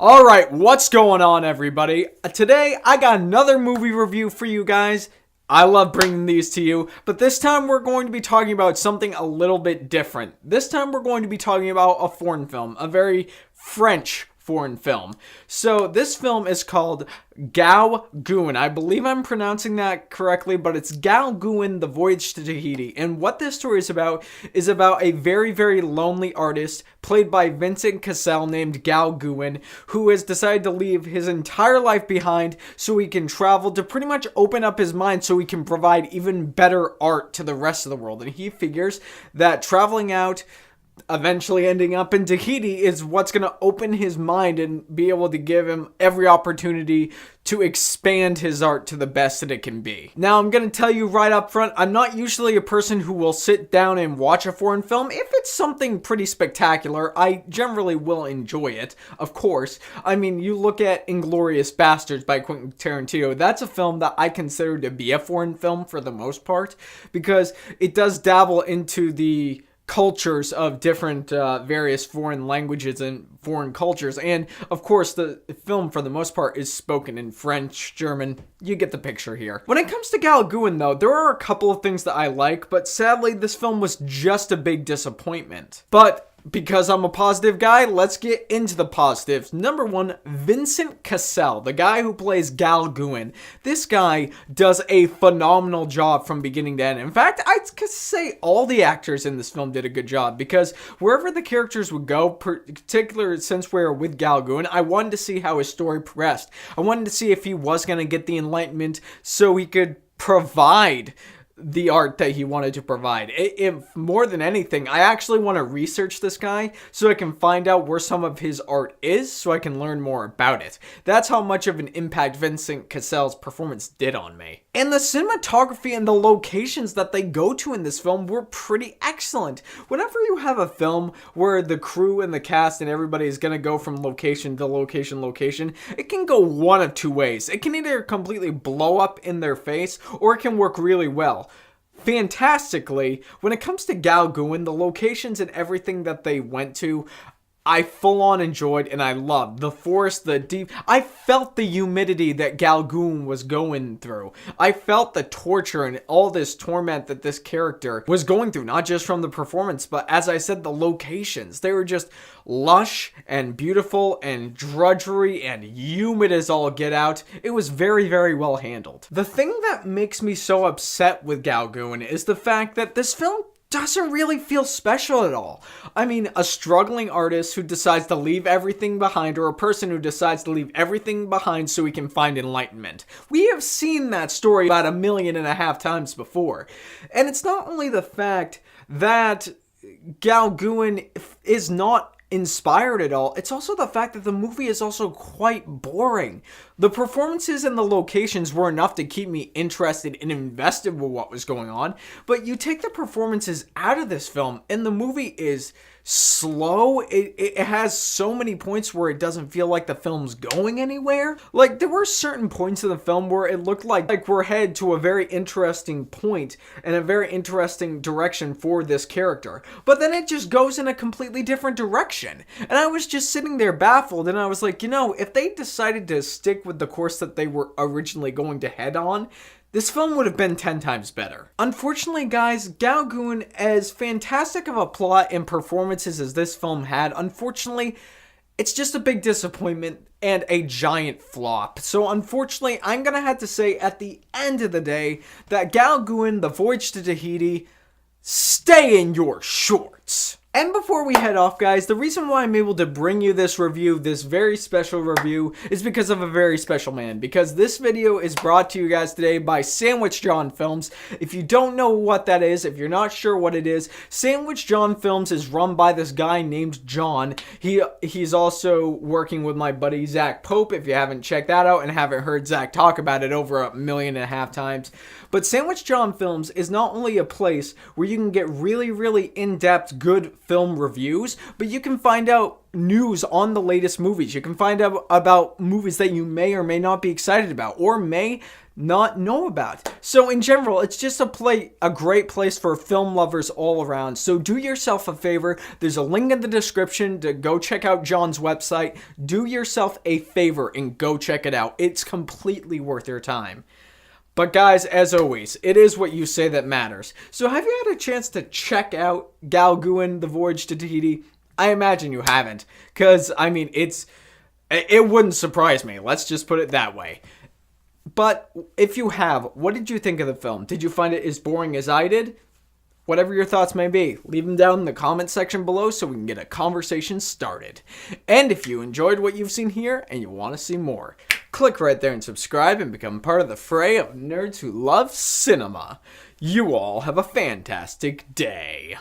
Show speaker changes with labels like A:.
A: Alright, what's going on, everybody? Today, I got another movie review for you guys. I love bringing these to you, but this time we're going to be talking about something a little bit different. This time we're going to be talking about a foreign film, a very French foreign film. So this film is called Gauguin. I believe I'm pronouncing that correctly, but it's Gauguin, the Voyage to Tahiti. And what this story is about a very, very lonely artist played by Vincent Cassel named Gauguin, who has decided to leave his entire life behind so he can travel to pretty much open up his mind so he can provide even better art to the rest of the world. And he figures that traveling out, eventually ending up in Tahiti, is what's going to open his mind and be able to give him every opportunity to expand his art to the best that it can be. Now, I'm going to tell you right up front, I'm not usually a person who will sit down and watch a foreign film. If it's something pretty spectacular, I generally will enjoy it, of course. I mean, you look at Inglourious Basterds by Quentin Tarantino, that's a film that I consider to be a foreign film for the most part, because it does dabble into the cultures of different various foreign languages and foreign cultures, and of course the film for the most part is spoken in French, German. You get the picture here. When it comes to Gauguin though, there are a couple of things that I like, but sadly this film was just a big disappointment. But because I'm a positive guy, let's get into the positives. Number one, Vincent Cassel, the guy who plays Gauguin. This guy does a phenomenal job from beginning to end. In fact, I could say all the actors in this film did a good job, because wherever the characters would go, particularly since we're with Gauguin, I wanted to see how his story progressed. I wanted to see if he was going to get the enlightenment so he could provide the art that he wanted to provide. If more than anything, I actually want to research this guy so I can find out where some of his art is so I can learn more about it. That's how much of an impact Vincent Cassel's performance did on me. And the cinematography and the locations that they go to in this film were pretty excellent. Whenever you have a film where the crew and the cast and everybody is going to go from location to location, it can go one of two ways. It can either completely blow up in their face, or it can work really well. Fantastically, when it comes to Gauguin, the locations and everything that they went to, I full on enjoyed and I loved. The forest, the deep, I felt the humidity that Gauguin was going through. I felt the torture and all this torment that this character was going through, not just from the performance, but as I said, the locations. They were just lush and beautiful and drudgery and humid as all get out. It was very, very well handled. The thing that makes me so upset with Gauguin is the fact that this film doesn't really feel special at all. I mean, a struggling artist who decides to leave everything behind, or a person who decides to leave everything behind so he can find enlightenment. We have seen that story about 1.5 million times before. And it's not only the fact that Gauguin is not inspired at all, it's also the fact that the movie is also quite boring. The performances and the locations were enough to keep me interested and invested with what was going on, but you take the performances out of this film and the movie is slow. It has so many points where it doesn't feel like the film's going anywhere. Like, there were certain points in the film where it looked like we're headed to a very interesting point and a very interesting direction for this character, but then it just goes in a completely different direction. And I was just sitting there baffled, and I was like, you know, if they decided to stick with the course that they were originally going to head on, this film would have been 10 times better. Unfortunately, guys, Gauguin, as fantastic of a plot and performances as this film had, unfortunately, it's just a big disappointment and a giant flop. So unfortunately, I'm gonna have to say at the end of the day that Gauguin, the Voyage to Tahiti, stay in your shorts. And before we head off, guys, the reason why I'm able to bring you this review, this very special review, is because of a very special man. Because this video is brought to you guys today by Sandwich John Films. If you don't know what that is, if you're not sure what it is, Sandwich John Films is run by this guy named John. He's also working with my buddy Zach Pope, if you haven't checked that out and haven't heard Zach talk about it over 1.5 million times. But Sandwich John Films is not only a place where you can get really, really in-depth, good film reviews, but you can find out news on the latest movies. You can find out about movies that you may or may not be excited about or may not know about. So in general, it's just a great place for film lovers all around. So do yourself a favor. There's a link in the description to go check out John's website. Do yourself a favor and go check it out. It's completely worth your time. But guys, as always, it is what you say that matters. So have you had a chance to check out Gauguin, The Voyage to Tahiti? I imagine you haven't, because, I mean, it wouldn't surprise me. Let's just put it that way. But if you have, what did you think of the film? Did you find it as boring as I did? Whatever your thoughts may be, leave them down in the comment section below so we can get a conversation started. And if you enjoyed what you've seen here and you want to see more, click right there and subscribe and become part of the fray of nerds who love cinema. You all have a fantastic day.